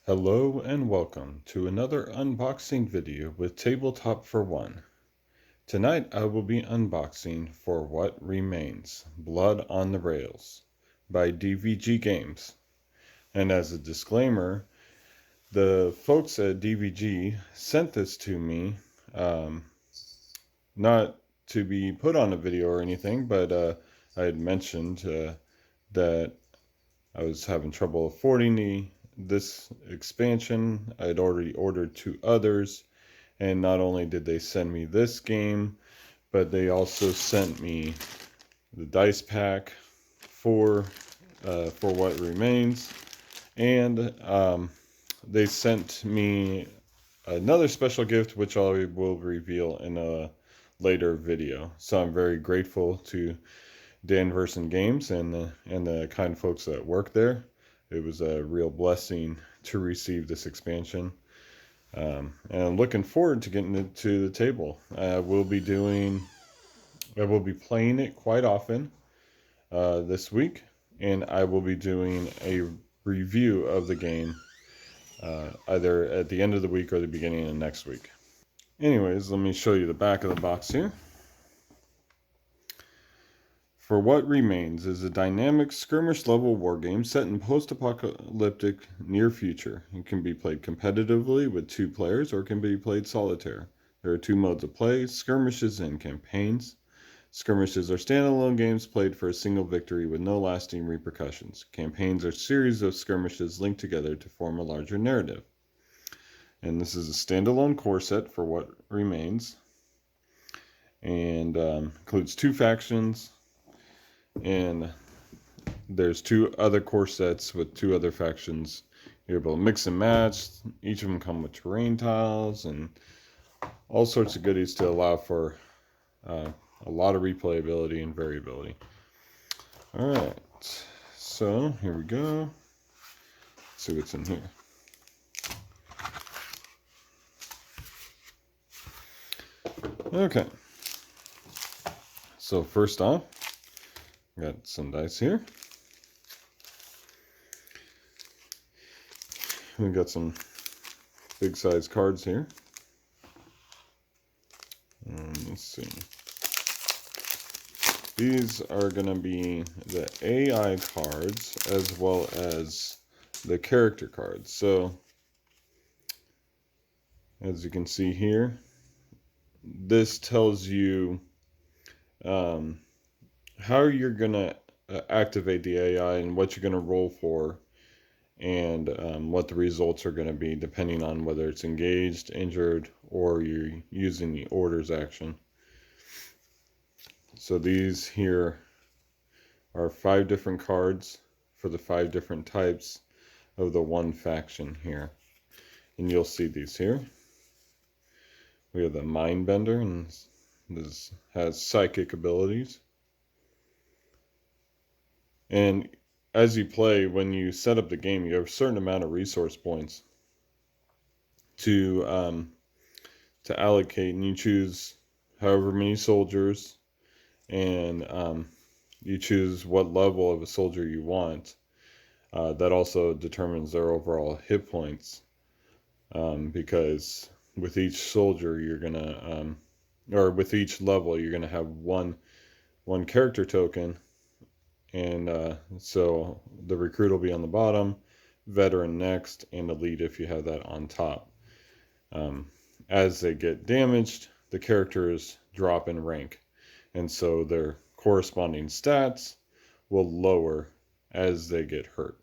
Hello and welcome to another unboxing video with Tabletop for One. Tonight I will be unboxing For What Remains, Blood on the Rails by DVG Games. And as a disclaimer, the folks at DVG sent this to me, not to be put on a video or anything, but I had mentioned that I was having trouble affording this expansion. I had already ordered two others, and not only did they send me this game, but they also sent me the dice pack for What Remains, and they sent me another special gift, which I will reveal in a later video. So I'm very grateful to Danverson Games and the kind folks that work there. It was a real blessing to receive this expansion, and I'm looking forward to getting it to the table. I will be playing it quite often this week, and I will be doing a review of the game either at the end of the week or the beginning of next week. Anyways, let me show you the back of the box here. For What Remains is a dynamic skirmish-level wargame set in post-apocalyptic near future. It can be played competitively with two players or can be played solitaire. There are two modes of play, skirmishes and campaigns. Skirmishes are standalone games played for a single victory with no lasting repercussions. Campaigns are a series of skirmishes linked together to form a larger narrative. And this is a standalone core set for What Remains, and includes two factions, and there's two other core sets with two other factions. You're able to mix and match. Each of them come with terrain tiles and all sorts of goodies to allow for a lot of replayability and variability. Alright, so here we go. Let's see what's in here. Okay, so first off, got some dice here. We got some big size cards here. Let's see. These are going to be the AI cards as well as the character cards. So, as you can see here, this tells you how you're going to activate the AI and what you're going to roll for, and what the results are going to be depending on whether it's engaged, injured, or you're using the orders action. So these here are 5 different cards for the 5 different types of the one faction here. And you'll see these here. We have the Mindbender, and this has psychic abilities. And as you play, when you set up the game, you have a certain amount of resource points to allocate, and you choose however many soldiers, and you choose what level of a soldier you want. That also determines their overall hit points, because with each soldier you're gonna or with each level you're gonna have one character token. And so the recruit will be on the bottom, veteran next, and elite if you have that on top. As they get damaged, the characters drop in rank, and so their corresponding stats will lower as they get hurt.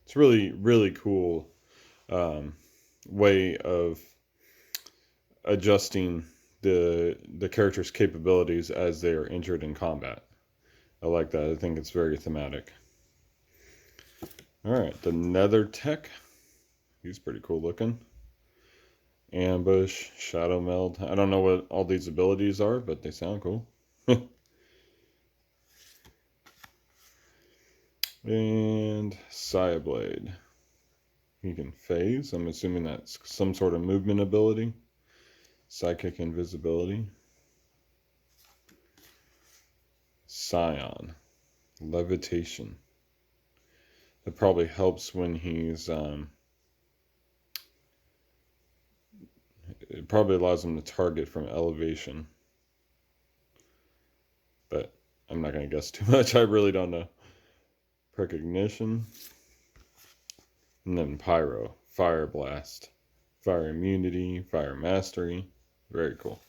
It's really, really cool way of adjusting the character's capabilities as they are injured in combat. I like that. I think it's very thematic. Alright, the Nether Tech. He's pretty cool looking. Ambush, Shadow Meld. I don't know what all these abilities are, but they sound cool. And Saya Blade. He can phase. I'm assuming that's some sort of movement ability. Psychic invisibility. Scion. Levitation. It probably helps when he's it probably allows them to target from elevation. But I'm not going to guess too much. I really don't know. Precognition. And then Pyro. Fire Blast. Fire Immunity. Fire Mastery. Very cool.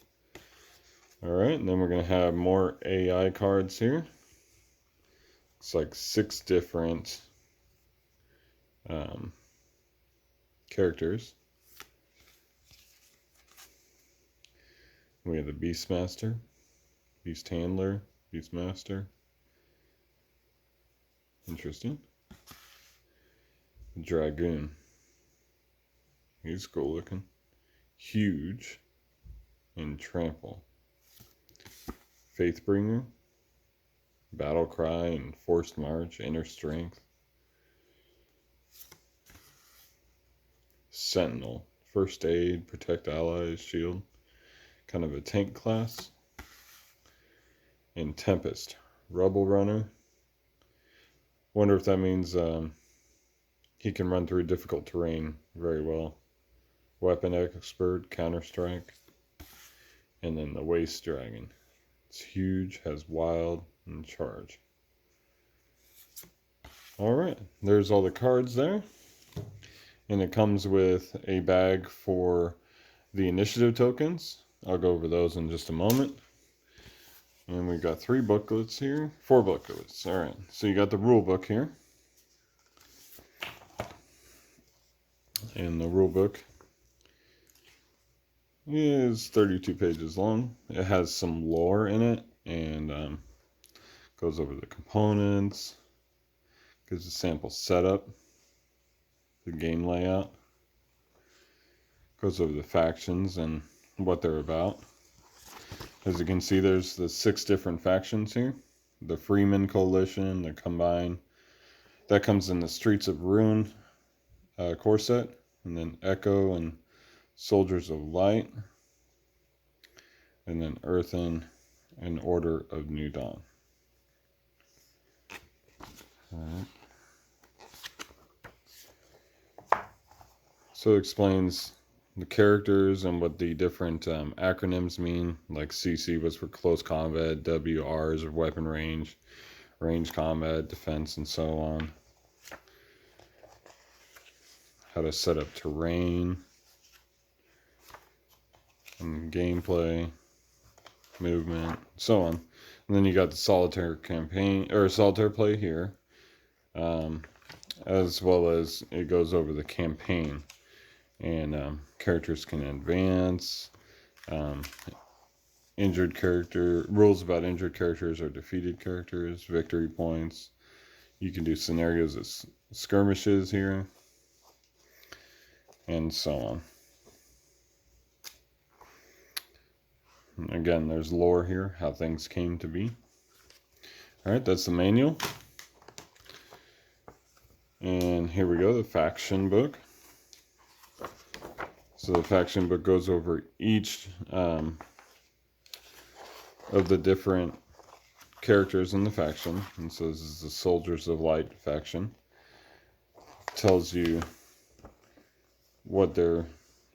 Alright, and then we're going to have more AI cards here. It's like 6 different characters. We have the Beastmaster, Beast Handler, Beastmaster. Interesting. Dragoon. He's cool looking. Huge. And Trample. Faithbringer. Battle Cry and Forced March. Inner Strength. Sentinel. First Aid. Protect Allies. Shield. Kind of a tank class. And Tempest. Rubble Runner. Wonder if that means he can run through difficult terrain very well. Weapon Expert. Counter-Strike. And then the Waste Dragon. It's huge. Has Wild and Charge. Alright. There's all the cards there. And it comes with a bag for the initiative tokens. I'll go over those in just a moment. And we've got 3 booklets here. 4 booklets. Alright. So you got the rule book here. And the rule book is 32 pages long. It has some lore in it. And goes over the components. Gives a sample setup. The game layout. Goes over the factions and what they're about. As you can see, there's the 6 different factions here. The Freeman Coalition, the Combine. That comes in the Streets of Ruin core set. And then Echo and Soldiers of Light. And then Earthen and Order of New Dawn. Alright. So it explains the characters and what the different acronyms mean. Like CC was for close combat, WR is for weapon range, range combat, defense, and so on. How to set up terrain, and gameplay, movement, so on. And then you got the solitaire campaign, or solitaire play here, as well as it goes over the campaign. And characters can advance, injured character, rules about injured characters or defeated characters, victory points. You can do scenarios as skirmishes here, and so on. Again, there's lore here, how things came to be. Alright, that's the manual. And here we go, the faction book. So the faction book goes over each of the different characters in the faction. And so this is the Soldiers of Light faction. Tells you what they're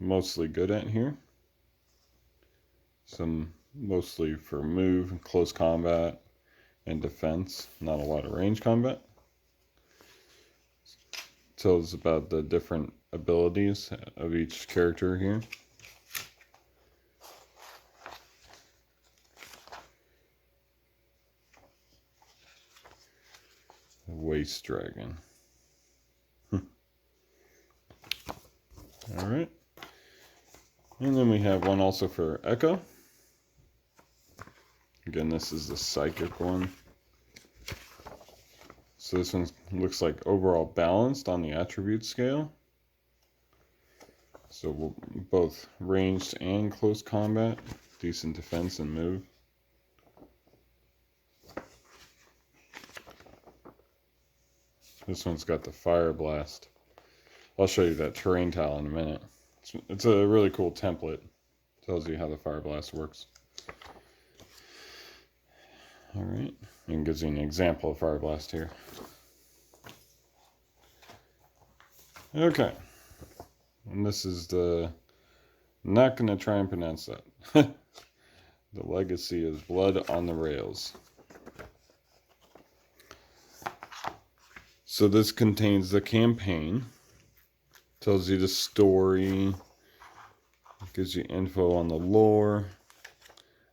mostly good at here. Some mostly for move, close combat, and defense. Not a lot of range combat. Tells about the different abilities of each character here. Waste Dragon. Alright. And then we have one also for Echo. Again, this is the psychic one. So this one looks like overall balanced on the attribute scale. So both ranged and close combat, decent defense and move. This one's got the Fire Blast. I'll show you that terrain tile in a minute. It's a really cool template. Tells you how the Fire Blast works. Alright, and gives you an example of Fire Blast here. Okay. And this is the I'm not going to try and pronounce that. The legacy is Blood on the Rails. So this contains the campaign, tells you the story, gives you info on the lore,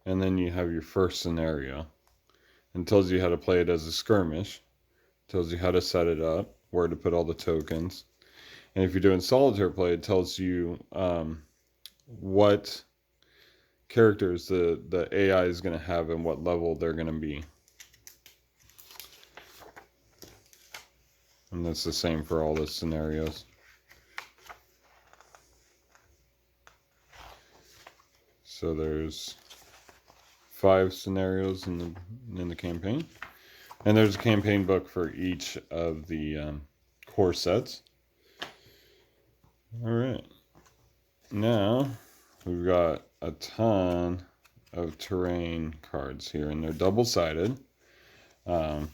and then you have your first scenario. And tells you how to play it as a skirmish, tells you how to set it up, where to put all the tokens. And if you're doing solitaire play, it tells you what characters the AI is going to have and what level they're going to be. And that's the same for all the scenarios. So there's 5 scenarios in the campaign. And there's a campaign book for each of the core sets. All right. Now we've got a ton of terrain cards here, and they're double-sided. So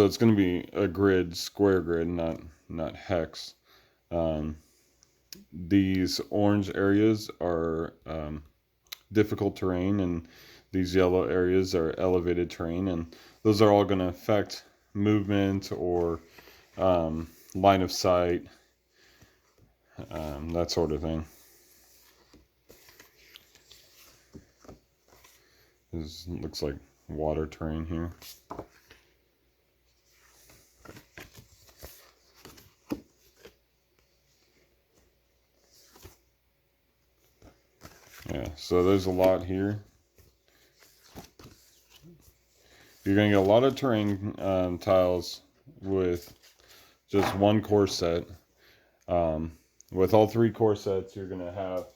it's going to be a grid, square grid, not hex. These orange areas are difficult terrain, and these yellow areas are elevated terrain, and those are all going to affect movement or line of sight, that sort of thing. This looks like water terrain here. Yeah, so there's a lot here. You're going to get a lot of terrain tiles with just one core set. With all 3 core sets, you're going to have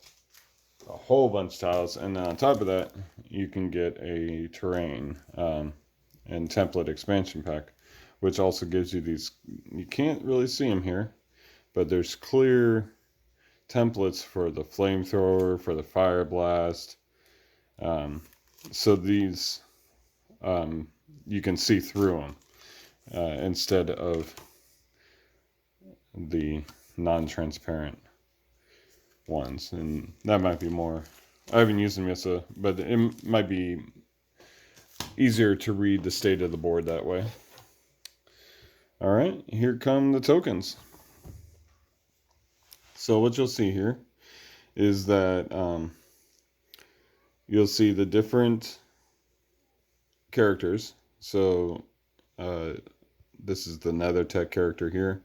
a whole bunch of tiles, and then on top of that, you can get a terrain and template expansion pack, which also gives you these. You can't really see them here, but there's clear templates for the flamethrower, for the fire blast. So these you can see through them instead of the non-transparent ones, and that might be more. I haven't used them yet, but it might be easier to read the state of the board that way. All right, here come the tokens. So what you'll see here is that you'll see the different characters. So this is the NetherTech character here,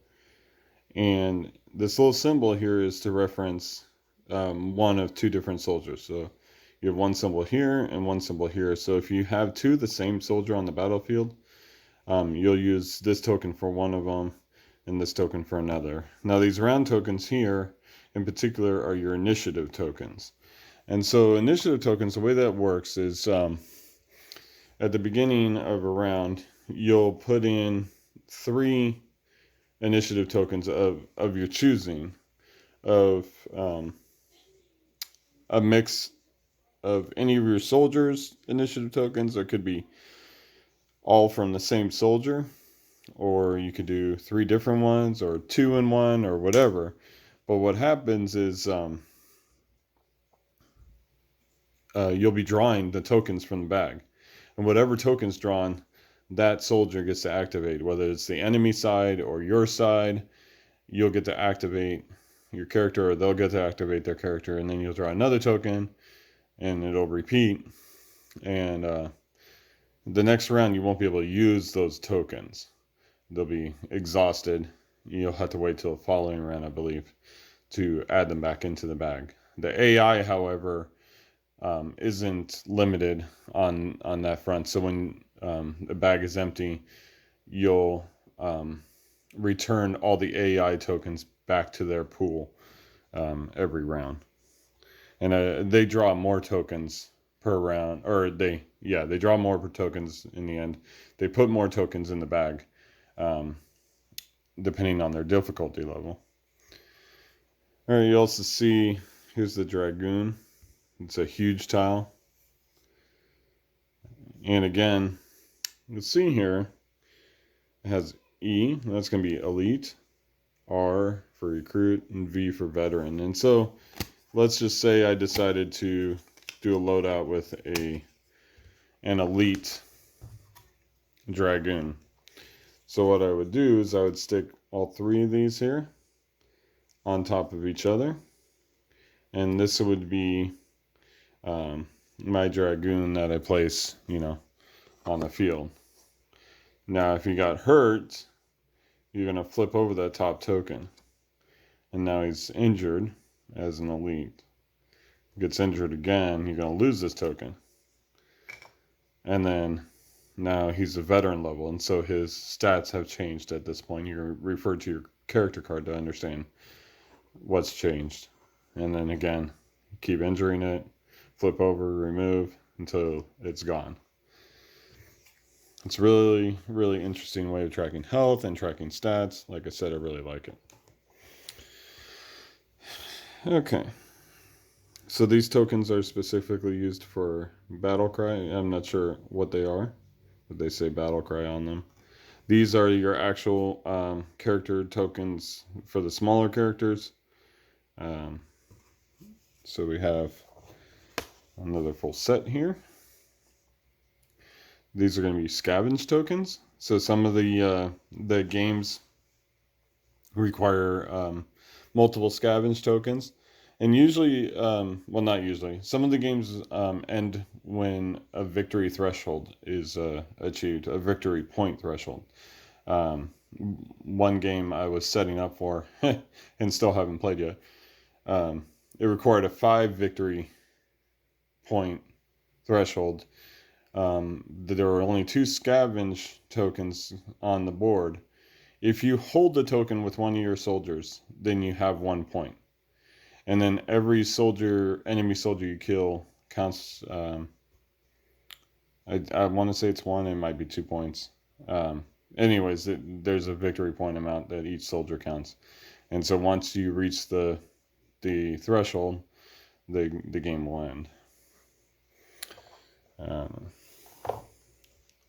and this little symbol here is to reference one of 2 different soldiers. So you have one symbol here and one symbol here. So if you have 2 the same soldier on the battlefield, you'll use this token for one of them and this token for another. Now these round tokens here in particular are your initiative tokens. And so initiative tokens, the way that works is at the beginning of a round, you'll put in 3 initiative tokens of your choosing, of a mix of any of your soldiers' initiative tokens. It could be all from the same soldier, or you could do 3 different ones, or 2 in 1, or whatever. But what happens is you'll be drawing the tokens from the bag, and whatever token's drawn, that soldier gets to activate. Whether it's the enemy side or your side, you'll get to activate your character, or they'll get to activate their character, and then you'll draw another token, and it'll repeat. And the next round, you won't be able to use those tokens. They'll be exhausted. You'll have to wait till the following round, I believe, to add them back into the bag. The AI, however, isn't limited on that front. So when the bag is empty, you'll return all the AI tokens back to their pool every round. And they draw more tokens per round, or they draw more per tokens in the end. They put more tokens in the bag, depending on their difficulty level. All right, you also see, here's the Dragoon. It's a huge tile. And again, you'll see here, it has E, that's going to be elite. R for recruit, and V for veteran. And so let's just say I decided to do a loadout with an elite dragoon. So what I would do is I would stick all three of these here on top of each other, and this would be my dragoon that I place, on the field. Now, if he got hurt, you're going to flip over that top token, and now he's injured as an elite. Gets injured again, you're going to lose this token. And then now he's a veteran level, and so his stats have changed at this point. You're referred to your character card to understand what's changed. And then again, keep injuring it, flip over, remove until it's gone. It's really, really interesting way of tracking health and tracking stats. Like I said, I really like it. Okay. So these tokens are specifically used for battle cry. I'm not sure what they are, but they say battle cry on them. These are your actual character tokens for the smaller characters. So we have another full set here. These are going to be scavenge tokens. So some of the games require multiple scavenge tokens. And usually, well, not usually, some of the games end when a victory threshold is achieved, a victory point threshold. One game I was setting up for and still haven't played yet, it required a 5 victory point threshold. There were only 2 scavenge tokens on the board. If you hold the token with one of your soldiers, then you have 1 point. And then every enemy soldier you kill counts. I want to say it's 1, it might be 2 points. Anyways, there's a victory point amount that each soldier counts. And so once you reach the threshold, the game will end.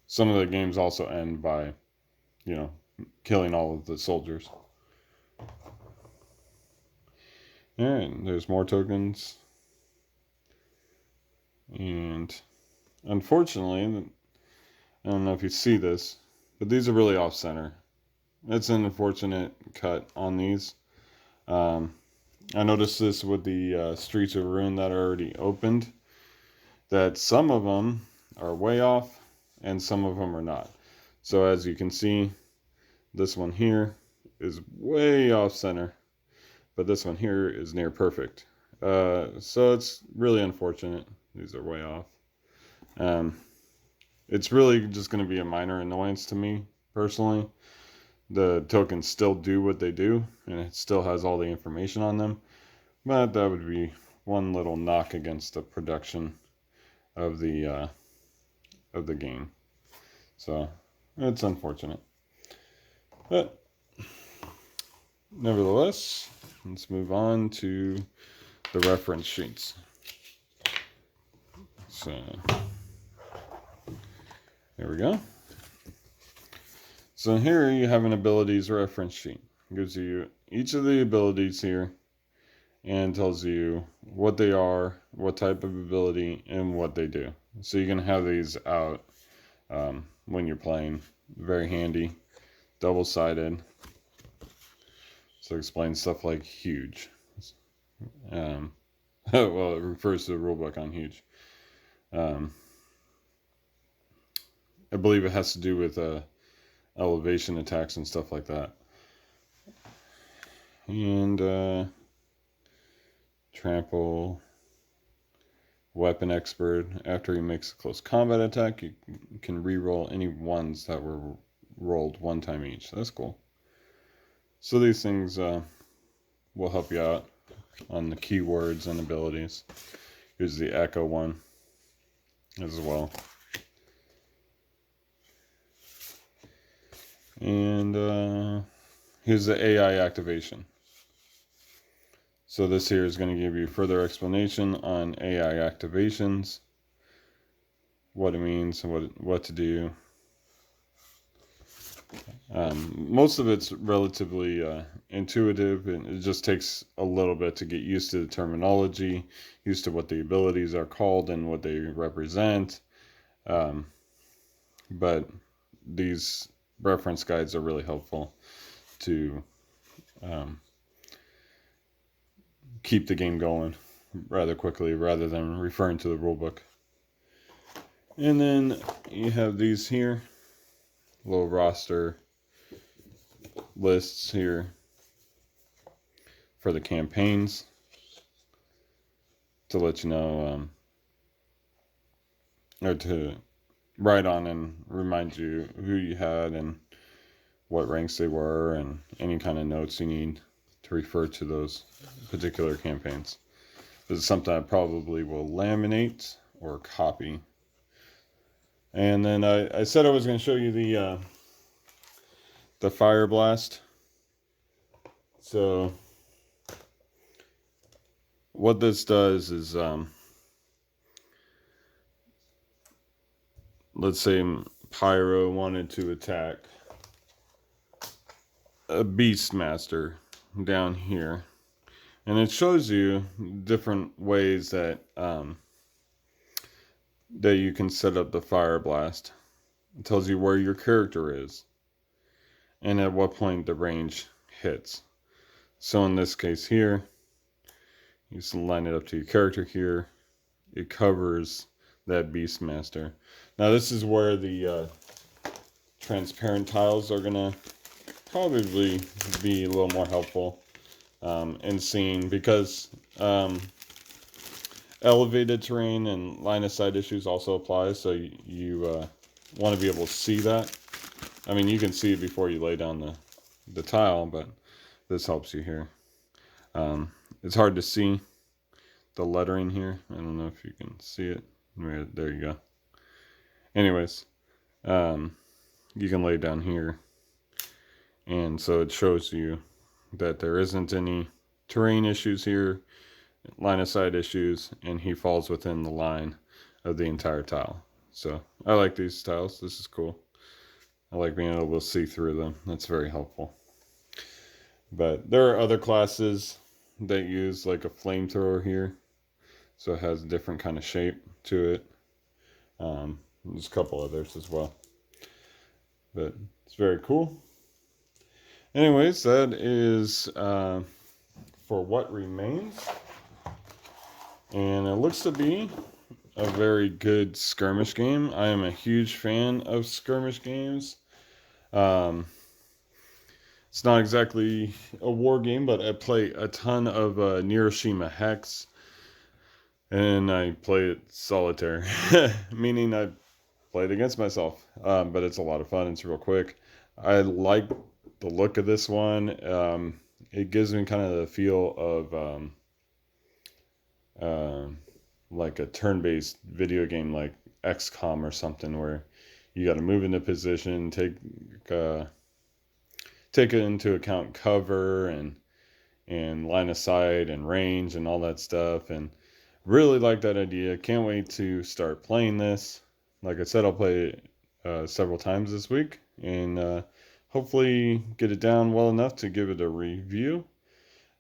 Some of the games also end by, killing all of the soldiers. Alright, there's more tokens. And unfortunately, I don't know if you see this, but these are really off center. That's an unfortunate cut on these. I noticed this with the Streets of Ruin that are already opened, that some of them are way off and some of them are not. So as you can see, this one here is way off center, but this one here is near perfect. So it's really unfortunate. These are way off. It's really just going to be a minor annoyance to me, personally. The tokens still do what they do, and it still has all the information on them. But that would be one little knock against the production of the game. So it's unfortunate. But nevertheless, let's move on to the reference sheets. So there we go. So here you have an abilities reference sheet. It gives you each of the abilities here and tells you what they are, what type of ability, and what they do. So you can have these out when you're playing. Very handy. Double-sided. So it explains stuff like huge. Well, it refers to the rulebook on huge. I believe it has to do with elevation attacks and stuff like that. And trample, weapon expert. After he makes a close combat attack, you can re-roll any ones that were rolled 1 time each. That's cool. So these things will help you out on the keywords and abilities. Here's the echo one as well. And here's the AI activation. So this here is going to give you further explanation on AI activations, what it means, what to do. Most of it's relatively intuitive, and it just takes a little bit to get used to the terminology, used to what the abilities are called and what they represent. Um, but these reference guides are really helpful to um, keep the game going rather quickly rather than referring to the rulebook. And then you have these here, little roster lists here for the campaigns to let you know, or to write on and remind you who you had and what ranks they were and any kind of notes you need to refer to those particular campaigns. This is something I probably will laminate or copy. And then I said I was going to show you the Fire Blast. So what this does is, let's say Pyro wanted to attack a Beastmaster down here, and it shows you different ways that that you can set up the Fire Blast. It tells you where your character is and at what point the range hits. So in this case here, you just line it up to your character here. It covers that Beastmaster. Now this is where the transparent tiles are gonna probably be a little more helpful in seeing, because elevated terrain and line of sight issues also apply, so you want to be able to see that. I mean, you can see it before you lay down the tile, but this helps you here. It's hard to see the lettering here. I don't know if you can see it. There you go. Anyways, you can lay down here, and so it shows you that there isn't any terrain issues here, line of sight issues, and he falls within the line of the entire tile. So I like these tiles. This is cool. I like being able to see through them. That's very helpful. But there are other classes that use like a flamethrower here, so it has a different kind of shape to it. There's a couple others as well, but it's very cool. Anyways, that is for what remains, and it looks to be a very good skirmish game. I am a huge fan of skirmish games. It's not exactly a war game, but I play a ton of Hiroshima Hex, and I play it solitaire, meaning I play it against myself. But it's a lot of fun. It's real quick. I like the look of this one. It gives me kind of the feel of like a turn-based video game like XCOM or something, where you got to move into position, take into account cover and line of sight and range and all that stuff, and really like that idea. Can't wait to start playing this. Like I said, I'll play it several times this week, and hopefully get it down well enough to give it a review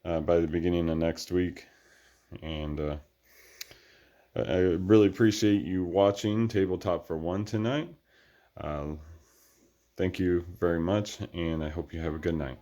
by the beginning of next week. And I really appreciate you watching Tabletop for One tonight. Thank you very much, and I hope you have a good night.